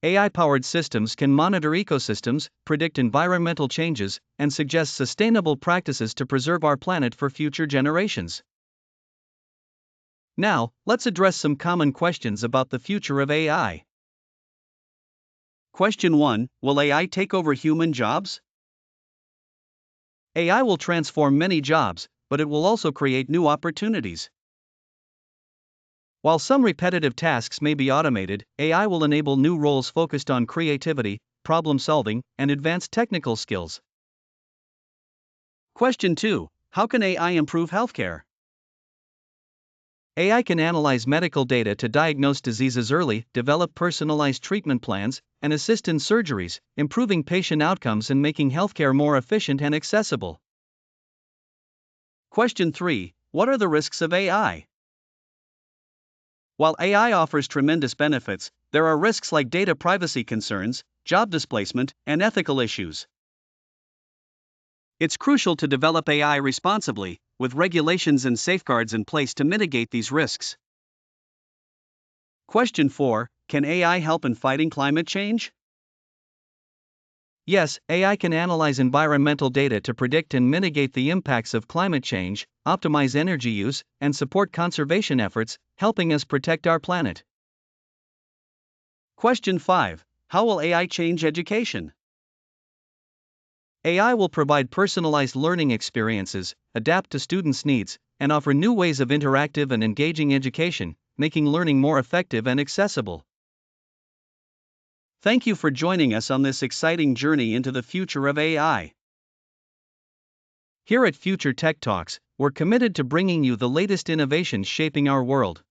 AI-powered systems can monitor ecosystems, predict environmental changes, and suggest sustainable practices to preserve our planet for future generations. Now, let's address some common questions about the future of AI. Question 1: Will AI take over human jobs? AI will transform many jobs, but it will also create new opportunities. While some repetitive tasks may be automated, AI will enable new roles focused on creativity, problem solving, and advanced technical skills. Question 2: How can AI improve healthcare? AI can analyze medical data to diagnose diseases early, develop personalized treatment plans, and assist in surgeries, improving patient outcomes and making healthcare more efficient and accessible. Question 3: What are the risks of AI? While AI offers tremendous benefits, there are risks like data privacy concerns, job displacement, and ethical issues. It's crucial to develop AI responsibly, with regulations and safeguards in place to mitigate these risks. Question 4: Can AI help in fighting climate change? Yes, AI can analyze environmental data to predict and mitigate the impacts of climate change, optimize energy use, and support conservation efforts, helping us protect our planet. Question 5: How will AI change education? AI will provide personalized learning experiences, adapt to students' needs, and offer new ways of interactive and engaging education, making learning more effective and accessible. Thank you for joining us on this exciting journey into the future of AI. Here at Future Tech Talks, we're committed to bringing you the latest innovations shaping our world.